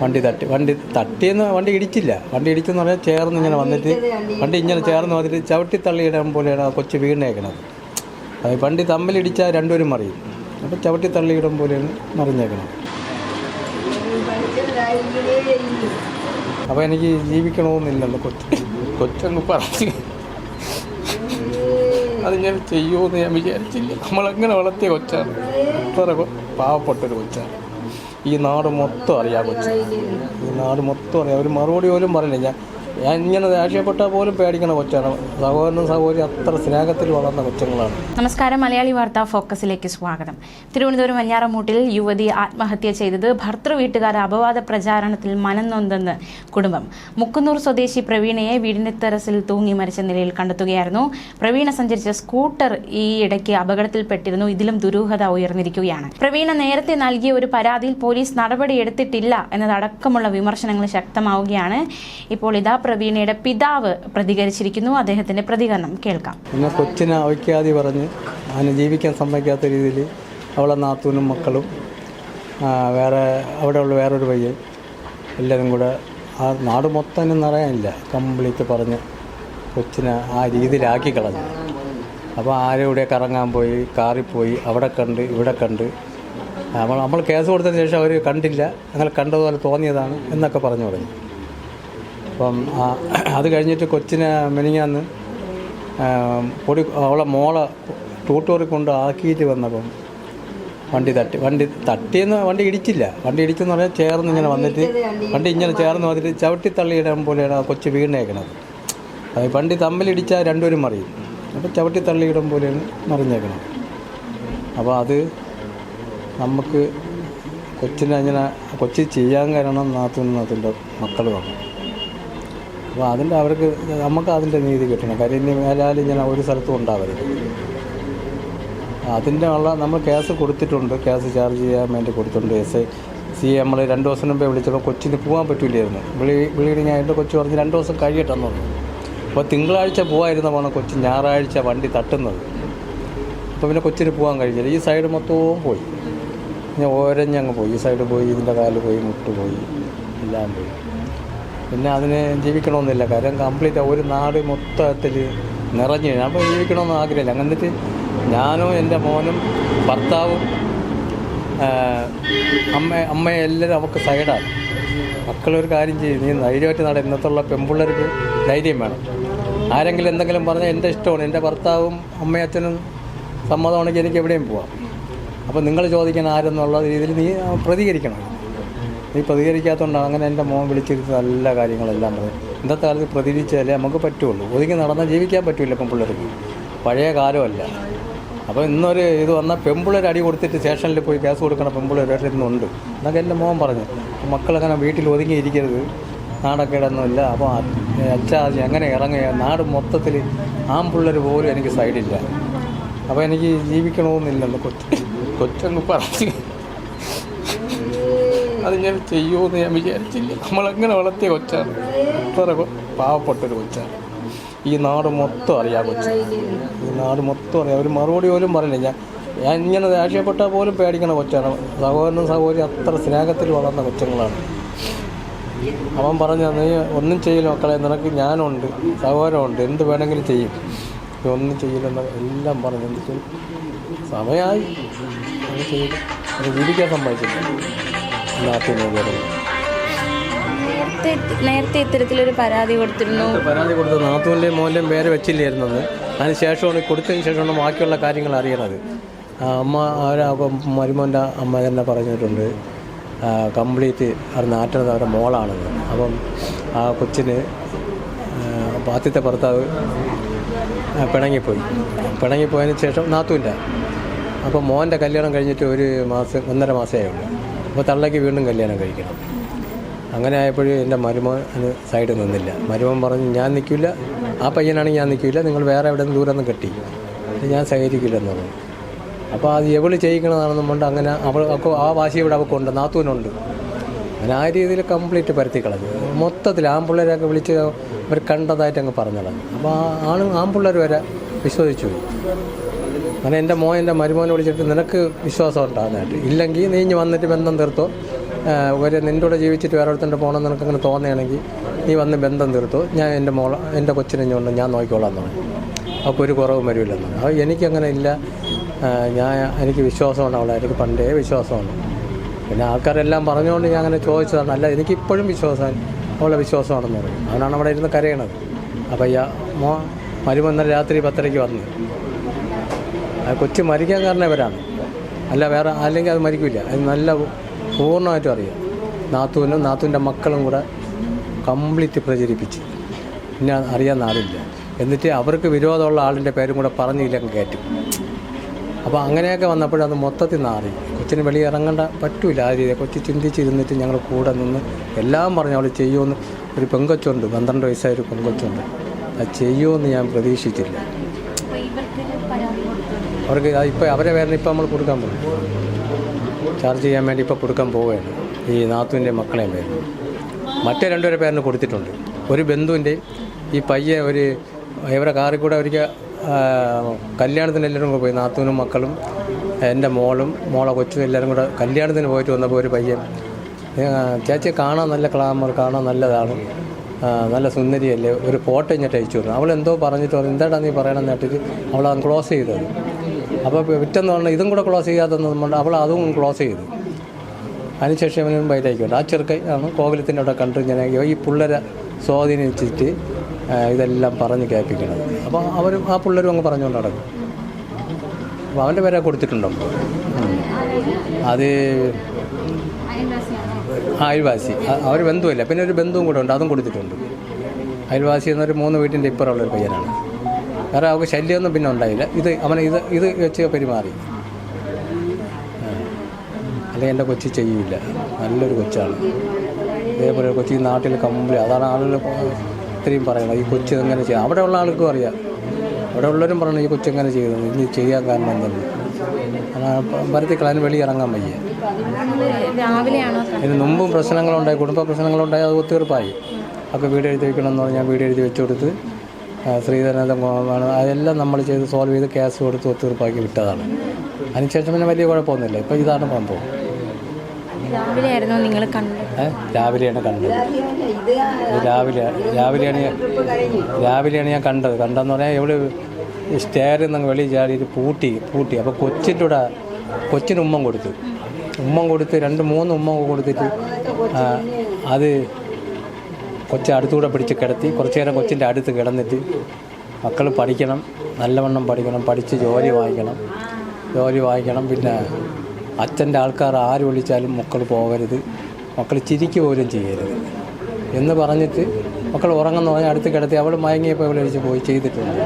വണ്ടി തട്ടിയെന്ന് വണ്ടി ഇടിച്ചില്ല. വണ്ടി ഇടിച്ചെന്ന് പറഞ്ഞാൽ ചേർന്ന് ഇങ്ങനെ വന്നിട്ട് വണ്ടി ഇങ്ങനെ ചേർന്ന് വന്നിട്ട് ചവിട്ടി തള്ളിയിടാൻ പോലെയാണ് ആ കൊച്ചു വീണേക്കണത്. അത് വണ്ടി തമ്മിലിടിച്ചാൽ രണ്ടുപേരും മറിയും. അപ്പോൾ ചവിട്ടി തള്ളിയിടാൻ പോലെയാണ് മറിഞ്ഞേക്കണത്. അപ്പോൾ എനിക്ക് ജീവിക്കണമെന്നില്ലല്ലോ. കൊച്ചങ്ങ് പറഞ്ഞു അത് ഞാൻ ചെയ്യുമെന്ന് ഞാൻ വിചാരിച്ചില്ല. നമ്മളെങ്ങനെ വളർത്തിയ കൊച്ചാണ്. അത്ര പാവപ്പെട്ടൊരു കൊച്ചാണ്. ഈ നാട് മൊത്തം അറിയാം കൊച്ചാണ്. ഈ നാട് മൊത്തം അറിയാം. ഒരു മറുപടി പോലും പറയില്ല. ഞാൻ ഇങ്ങനെ ദേഷ്യപ്പെട്ടാൽ പോലും പേടിക്കണ കൊച്ചാണ്. സഹോദരനും സഹോദരി അത്ര സ്നേഹത്തിൽ വളർന്ന കൊച്ചുങ്ങളാണ്. നമസ്കാരം. മലയാളി വാർത്താ ഫോക്കസിലേക്ക് സ്വാഗതം. തിരുവനന്തപുരം വഞ്ഞാറമൂട്ടിൽ യുവതി ആത്മഹത്യ ചെയ്തത് ഭർത്തൃ വീട്ടുകാർ അപവാദ പ്രചാരണത്തിൽ മനംനൊന്തെന്ന് കുടുംബം. മുക്കുന്നൂർ സ്വദേശി പ്രവീണയെ വീടിന്റെ ടെറസിൽ തൂങ്ങി മരിച്ച നിലയിൽ കണ്ടെത്തുകയായിരുന്നു. പ്രവീണ സഞ്ചരിച്ച സ്കൂട്ടർ ഈ ഇടയ്ക്ക് അപകടത്തിൽപ്പെട്ടിരുന്നു. ഇതിലും ദുരൂഹത ഉയർന്നിരിക്കുകയാണ്. പ്രവീണ നേരത്തെ നൽകിയ ഒരു പരാതിയിൽ പോലീസ് നടപടിയെടുത്തിട്ടില്ല എന്നതടക്കമുള്ള വിമർശനങ്ങൾ ശക്തമാവുകയാണ്. ഇപ്പോൾ ഇതാ പ്രവീണയുടെ പിതാവ് പ്രതികരിച്ചിരിക്കുന്നു. അദ്ദേഹത്തിന്റെ പ്രതികരണം കേൾക്കാം. പിന്നെ കൊച്ചിനെ അവയ്ക്കാതെ പറഞ്ഞ് അതിനെ ജീവിക്കാൻ സമ്മതിക്കാത്ത രീതിയിൽ അവളെ നാത്തൂനും മക്കളും വേറെ അവിടെയുള്ള വേറൊരു പയ്യൻ എല്ലാവരും കൂടെ ആ നാട് മൊത്തം നിറയാനില്ല കംപ്ലീറ്റ് പറഞ്ഞ് കൊച്ചിനെ ആ രീതിയിലാക്കി കളഞ്ഞു. അപ്പോൾ ആരുടെ കറങ്ങാൻ പോയി, കാറിൽ പോയി, അവിടെ കണ്ട് ഇവിടെ കണ്ട് നമ്മൾ കേസ് കൊടുത്തതിന് ശേഷം അവർ കണ്ടില്ല, അങ്ങനെ കണ്ടതുപോലെ തോന്നിയതാണ് എന്നൊക്കെ പറഞ്ഞു. അപ്പം അത് കഴിഞ്ഞിട്ട് കൊച്ചിനെ മെനിങ്ങാന്ന് അവളെ മോളെ ട്യൂട്ടോറിൽ കൊണ്ട് ആക്കിയിട്ട് വന്നപ്പം വണ്ടി തട്ടിയെന്ന് വണ്ടി ഇടിച്ചില്ല. വണ്ടി ഇടിച്ചെന്ന് പറഞ്ഞാൽ ചേർന്ന് ഇങ്ങനെ വന്നിട്ട് വണ്ടി ഇങ്ങനെ ചേർന്ന് വന്നിട്ട് ചവിട്ടി തള്ളിയിടാൻ പോലെയാണ് ആ കൊച്ചു വീണേക്കണത്. അത് വണ്ടി തമ്മിലിടിച്ചാൽ രണ്ടുപേരും മറിയും. അപ്പോൾ ചവിട്ടി തള്ളിയിടാൻ പോലെയാണ് മറിഞ്ഞേക്കണത്. അപ്പോൾ അത് നമുക്ക് കൊച്ചിനെ കൊച്ചി ചെയ്യാൻ കാരണം നാത്തൂൻ്റെ മക്കൾ വന്നു. അപ്പോൾ അവർക്ക് നമുക്ക് അതിൻ്റെ നീതി കിട്ടണം. കാര്യം ഇനി മേലാൽ ഇങ്ങനെ ഒരു സ്ഥലത്തും ഉണ്ടാവരുത്. അതിൻ്റെ നമ്മൾ കേസ് കൊടുത്തിട്ടുണ്ട്. കേസ് ചാർജ് ചെയ്യാൻ വേണ്ടി കൊടുത്തിട്ടുണ്ട്. നമ്മൾ 2 ദിവസം മുമ്പേ വിളിച്ചപ്പോൾ കൊച്ചിന് പോകാൻ പറ്റില്ലായിരുന്നു. ബ്ലീഡിങ് ആയിട്ട് കൊച്ചു പറഞ്ഞ് 2 ദിവസം കഴിയട്ടെന്ന് പറഞ്ഞു. അപ്പോൾ തിങ്കളാഴ്ച പോകാതിരുന്ന പോകണം കൊച്ചി ഞായറാഴ്ച വണ്ടി തട്ടുന്നത്. അപ്പോൾ പിന്നെ കൊച്ചിന് പോകാൻ കഴിഞ്ഞില്ല. ഈ സൈഡ് മൊത്തവും പോയി. ഞാൻ ഓരഞ്ഞങ്ങ് പോയി. ഈ സൈഡ് പോയി, ഇതിൻ്റെ കാല് പോയി, മുട്ട് പോയി, എല്ലാം പോയി. പിന്നെ അതിന് ജീവിക്കണമെന്നില്ല. കാര്യം കംപ്ലീറ്റ് ഒരു നാട് മൊത്തത്തിൽ നിറഞ്ഞു. അപ്പോൾ ജീവിക്കണമെന്ന് ആഗ്രഹമില്ല. എന്നിട്ട് ഞാനും എൻ്റെ മോനും ഭർത്താവും അമ്മയും എല്ലാവരും അവൾക്ക് സൈഡാണ്. മക്കളൊരു കാര്യം ചെയ്യും, നീ ധൈര്യമായിട്ട് നട. ഇന്നത്തുള്ള പെൺപിള്ളേർക്ക് ധൈര്യം വേണം. ആരെങ്കിലും എന്തെങ്കിലും പറഞ്ഞാൽ എൻ്റെ ഇഷ്ടമാണ്. എൻ്റെ ഭർത്താവും അമ്മയും അച്ഛനും സമ്മതമാണെങ്കിൽ എനിക്ക് എവിടെയും പോവാം. അപ്പോൾ നിങ്ങൾ ചോദിക്കാൻ ആരെന്നുള്ള രീതിയിൽ നീ പ്രതികരിക്കണം. നീ പ്രതികരിക്കാത്തതുകൊണ്ടാണ് അങ്ങനെ എൻ്റെ മോൻ വിളിച്ചിരുത്തി നല്ല കാര്യങ്ങളെല്ലാം പറയും. ഇന്നത്തെ കാലത്ത് പ്രതികരിച്ചാലേ നമുക്ക് പറ്റുള്ളൂ. ഒതുങ്ങി നടന്നാൽ ജീവിക്കാൻ പറ്റില്ല പെൺപിള്ളേർക്ക്. പഴയ കാലമല്ല. അപ്പോൾ ഇന്നൊരു ഇത് വന്നാൽ പെൺപിള്ളേർ അടി കൊടുത്തിട്ട് സ്റ്റേഷനിൽ പോയി കേസ് കൊടുക്കണം പെൺപിള്ളേർ ഇന്നുണ്ട് എന്നൊക്കെ എൻ്റെ മോൻ പറഞ്ഞു. മക്കളങ്ങനെ വീട്ടിൽ ഒതുങ്ങിയിരിക്കരുത്, നാടൊക്കെയിടൊന്നുമില്ല. അപ്പോൾ അച്ഛാ എങ്ങനെ ഇറങ്ങുക, നാട് മൊത്തത്തിൽ ആൺപിള്ളേർ പോലും എനിക്ക് സൈഡില്ല. അപ്പോൾ എനിക്ക് ജീവിക്കണമെന്നില്ലല്ലോ. കൊച്ചങ്ങ് പറഞ്ഞു അത് ഞാൻ ചെയ്യുമെന്ന് ഞാൻ വിചാരിച്ചില്ല. നമ്മളെങ്ങനെ വളർത്തിയ കൊച്ചാണ്. അത്ര പാവപ്പെട്ടൊരു കൊച്ചാണ്. ഈ നാട് മൊത്തം അറിയാം കൊച്ചാണ്. ഈ നാട് മൊത്തം അറിയാം. ഒരു മറുപടി പോലും പറയില്ല. ഞാൻ ഇങ്ങനെ ദേഷ്യപ്പെട്ടാൽ പോലും പേടിക്കണ കൊച്ചാണ്. സഹോദരനും സഹോദരി അത്ര സ്നേഹത്തിൽ വളർന്ന കൊച്ചുങ്ങളാണ്. അവൻ പറഞ്ഞു, നീ ഒന്നും ചെയ്യില്ല മക്കളെ, നിനക്ക് ഞാനുണ്ട്, സഹോദരമുണ്ട്, എന്ത് വേണമെങ്കിലും ചെയ്യും, ഒന്നും ചെയ്യില്ലെന്ന് എല്ലാം പറഞ്ഞു. എന്ത് ചെയ്യും, സമയമായി അത് ചെയ്ത് അത് ജീവിക്കാൻ സമ്മതിച്ചില്ല. നേരത്തെ ഇത്തരത്തിലൊരു പരാതി കൊടുത്തിരുന്നു. പരാതി കൊടുത്തത് നാത്തൂൻ്റെയും മോൻ്റെയും പേര് വെച്ചില്ലായിരുന്നത്. അതിന് ശേഷമാണ് കൊടുത്തതിന് ശേഷമാണ് ബാക്കിയുള്ള കാര്യങ്ങൾ അറിയണത്. അപ്പം മരുമോൻ്റെ അമ്മ തന്നെ പറഞ്ഞിട്ടുണ്ട് കംപ്ലീറ്റ് അത് നാട്ടുന്നത് അവരുടെ മോളാണെന്ന്. അപ്പം ആ കൊച്ചിന് ആദ്യത്തെ ഭർത്താവ് പിണങ്ങിപ്പോയതിന് ശേഷം നാത്തൂൻ്റെ അപ്പോൾ മോൻ്റെ കല്യാണം കഴിഞ്ഞിട്ട് 1.5 മാസമേ ഉള്ളൂ. അപ്പോൾ തള്ളയ്ക്ക് വീണ്ടും കല്യാണം കഴിക്കണം. അങ്ങനെ ആയപ്പോഴും എൻ്റെ മരുമോൻ അത് സൈഡ് നിന്നില്ല. മരുമോൻ പറഞ്ഞു, ഞാൻ നിൽക്കില്ല, ആ പയ്യനാണെങ്കിൽ ഞാൻ നിൽക്കില്ല, നിങ്ങൾ വേറെ എവിടെ നിന്ന് ദൂരം നിന്ന് കെട്ടി, ഞാൻ സഹകരിക്കില്ലെന്ന് പറഞ്ഞു. അപ്പോൾ അത് എവള് ചെയ്യിക്കണതാണെന്നും കൊണ്ട് അങ്ങനെ അവൾക്ക് ആ വാശി ഇവിടെ അവൾക്കുണ്ട്, നാത്തൂനുണ്ട്. അങ്ങനെ ആ രീതിയിൽ കംപ്ലീറ്റ് പരത്തി കളഞ്ഞു. മൊത്തത്തിൽ ആൺപിള്ളേരൊക്കെ വിളിച്ച് അവർ കണ്ടതായിട്ട് അങ്ങ് പറഞ്ഞത്. അപ്പോൾ ആൺപിള്ളേർ വരെ വിശ്വസിച്ചു. അങ്ങനെ എൻ്റെ മരുമോനെ വിളിച്ചിട്ട് നിനക്ക് വിശ്വാസം ഉണ്ടാകുന്നതായിട്ട്, ഇല്ലെങ്കിൽ നീ ഇഞ്ഞ് വന്നിട്ട് ബന്ധം തീർത്തോ, നിൻ്റെ കൂടെ ജീവിച്ചിട്ട് വേറെ ഒരുത്തൻ്റെ പോകണമെന്ന് നിനക്കങ്ങനെ തോന്നുകയാണെങ്കിൽ നീ വന്ന് ബന്ധം തീർത്തു, ഞാൻ എൻ്റെ കൊച്ചിനെ കൊണ്ട് ഞാൻ നോക്കിക്കോളാം എന്ന് പറഞ്ഞു. അപ്പോൾ ഒരു കുറവും വരില്ലെന്ന് പറഞ്ഞു. അപ്പോൾ എനിക്കങ്ങനെ ഇല്ല, എനിക്ക് വിശ്വാസമാണ് അവളെ, എനിക്ക് പണ്ടേ വിശ്വാസമാണ്. പിന്നെ ആൾക്കാരെല്ലാം പറഞ്ഞുകൊണ്ട് ഞാൻ അങ്ങനെ ചോദിച്ചതാണ്. അല്ല, എനിക്കിപ്പോഴും വിശ്വാസം, അവളെ വിശ്വാസമാണെന്ന് പറഞ്ഞു. അവനാണ് അവിടെ ഇരുന്ന് കരയണത്. അപ്പോൾ മരുമ ഇന്നലെ രാത്രി 10:30 വന്ന്. ആ കൊച്ചു മരിക്കാൻ കാരണം ഇവരാണ്, അല്ല വേറെ, അല്ലെങ്കിൽ അത് മരിക്കില്ല. അത് നല്ല പൂർണ്ണമായിട്ടും അറിയാം. നാത്തൂൻ്റെ മക്കളും കൂടെ കംപ്ലീറ്റ് പ്രചരിപ്പിച്ച്, പിന്നെ അറിയാൻ ആളില്ല. എന്നിട്ട് അവർക്ക് വിരോധമുള്ള ആളിൻ്റെ പേരും കൂടെ പറഞ്ഞില്ലെങ്കിൽ കയറ്റും. അപ്പോൾ അങ്ങനെയൊക്കെ വന്നപ്പോഴത് മൊത്തത്തിൽ നാറി. കൊച്ചിന് വെളിയിൽ ഇറങ്ങേണ്ട പറ്റൂല ആ രീതിയിൽ. കൊച്ചി ചിന്തിച്ചിരുന്നിട്ട് ഞങ്ങൾ കൂടെ നിന്ന് എല്ലാം പറഞ്ഞു അവൾ ചെയ്യുമെന്ന്. ഒരു പെങ്കൊച്ചുണ്ട്, 12 വയസ്സായ ഒരു പെങ്കൊച്ചുണ്ട്. അത് ചെയ്യുമെന്ന് ഞാൻ പ്രതീക്ഷിച്ചില്ല. അവർക്ക് ഇപ്പോൾ അവരെ പേരിന് ഇപ്പോൾ നമ്മൾ കൊടുക്കാൻ പോകും, ചാർജ് ചെയ്യാൻ വേണ്ടി ഇപ്പോൾ കൊടുക്കാൻ പോവുകയാണ്. ഈ നാത്തൂൻ്റെ മക്കളെയും പേര് മറ്റേ 2 പേരുടെ പേരിന് കൊടുത്തിട്ടുണ്ട്. ഒരു ബന്ധുവിൻ്റെയും ഈ പയ്യെ ഇവരെ കാറിൽ കൂടെ ഒരിക്കൽ കല്യാണത്തിന് എല്ലാവരും കൂടെ പോയി. നാത്തൂനും മക്കളും എൻ്റെ മോളെ കൊച്ചും എല്ലാവരും കൂടെ കല്യാണത്തിന് പോയിട്ട് വന്നപ്പോൾ ഒരു പയ്യൻ, ചേച്ചിയെ കാണാൻ നല്ല ഗ്ലാമർ, കാണാൻ നല്ലതാണ്, നല്ല സുന്ദരിയല്ലേ, ഒരു ഫോട്ടോ ഇങ്ങോട്ട് അയച്ചു തന്നു. അവളെന്തോ പറഞ്ഞിട്ട് പറഞ്ഞു, എന്താടാ നീ പറയണമെന്ന് കേട്ടിട്ട് അവളത് ക്ലോസ് ചെയ്തത്. അപ്പോൾ വിറ്റെന്ന് പറഞ്ഞാൽ ഇതും കൂടെ ക്ലോസ് ചെയ്യാത്തതുകൊണ്ട് അവൾ അതും ക്ലോസ് ചെയ്തു. അതിനുശേഷം അവനും ബൈറ്റായിക്കോട്ടെ. ആ ചെറുക്കൈ ആണ് കോവിലത്തിൻ്റെ അവിടെ കണ്ടു ഇങ്ങനെ ഈ പിള്ളേരെ സ്വാധീനിച്ചിട്ട് ഇതെല്ലാം പറഞ്ഞ് കേൾപ്പിക്കണത്. അപ്പോൾ അവരും ആ പിള്ളേരും അങ്ങ് പറഞ്ഞുകൊണ്ട് നടക്കും. അപ്പോൾ അവൻ്റെ പേരെ കൊടുത്തിട്ടുണ്ടോ? അത് അയൽവാസി, അവർ ബന്ധുവില്ല. പിന്നെ ഒരു ബന്ധുവും കൂടെ ഉണ്ട്, അതും കൊടുത്തിട്ടുണ്ട്. അയൽവാസി എന്നൊരു 3 വീട്ടിൻ്റെ ഇപ്പുറമുള്ളൊരു പയ്യനാണ്. വേറെ അവർക്ക് ശല്യമൊന്നും പിന്നെ ഉണ്ടായില്ല. ഇത് വെച്ച് പെരുമാറി. അല്ലെങ്കിൽ എൻ്റെ കൊച്ചി ചെയ്യില്ല, നല്ലൊരു കൊച്ചാണ്. ഇതേപോലെ കൊച്ചി നാട്ടിൽ കമ്പിളി, അതാണ് ആളുകൾ ഇത്രയും പറയണത്. ഈ കൊച്ചു എങ്ങനെ ചെയ്യാം, അവിടെ ഉള്ള ആൾക്കും അറിയാം. അവിടെ ഉള്ളവരും പറയണം ഈ കൊച്ചെങ്ങനെ ചെയ്തത്, ഇനി ചെയ്യാൻ കാരണം എന്തെന്ന്. ഭരത്തിക്കളാൻ വെളി ഇറങ്ങാൻ വയ്യ. ഇതിന് മുമ്പും പ്രശ്നങ്ങളുണ്ടായി, കുടുംബ പ്രശ്നങ്ങളുണ്ടായി, അത് ഒത്തുതീർപ്പായി. ഒക്കെ വീട് എഴുതി വയ്ക്കണമെന്ന് പറഞ്ഞാൽ വീട് എഴുതി വെച്ച് കൊടുത്ത് ശ്രീധരനാഥം അതെല്ലാം നമ്മൾ ചെയ്ത് സോൾവ് ചെയ്ത് കേസ് കൊടുത്ത് ഒത്തുതീർപ്പാക്കി വിട്ടതാണ്. അതിനുശേഷം പിന്നെ വലിയ കുഴപ്പമൊന്നുമില്ല. ഇപ്പോൾ ഇതാണ് സംഭവം. രാവിലെയാണ് കണ്ടത്. രാവിലെയാണ് ഞാൻ കണ്ടത്. കണ്ടെന്ന് പറഞ്ഞാൽ ഇവിടെ സ്റ്റെയറിൽ നിന്ന് വെളിയിൽ ചാടിയിട്ട് പൂട്ടി. അപ്പോൾ കൊച്ചിന് ഉമ്മം കൊടുത്ത് 2-3 ഉമ്മ കൊടുത്തിട്ട് അത് കൊച്ചി അടുത്തുകൂടെ പിടിച്ച് കിടത്തി. കുറച്ച് നേരം കൊച്ചിൻ്റെ അടുത്ത് കിടന്നിട്ട് മക്കൾ പഠിക്കണം, നല്ലവണ്ണം പഠിക്കണം, പഠിച്ച് ജോലി വാങ്ങിക്കണം. പിന്നെ അച്ഛൻ്റെ ആൾക്കാർ ആര് വിളിച്ചാലും മക്കൾ പോകരുത്, മക്കൾ ചിരിക്കുക പോലും ചെയ്യരുത് എന്ന് പറഞ്ഞിട്ട് മക്കൾ ഉറങ്ങുന്ന പറഞ്ഞാൽ അടുത്ത് കിടത്തി. അവൾ മയങ്ങിയപ്പോൾ അവൾ പോയി ചെയ്തിട്ടുണ്ട്.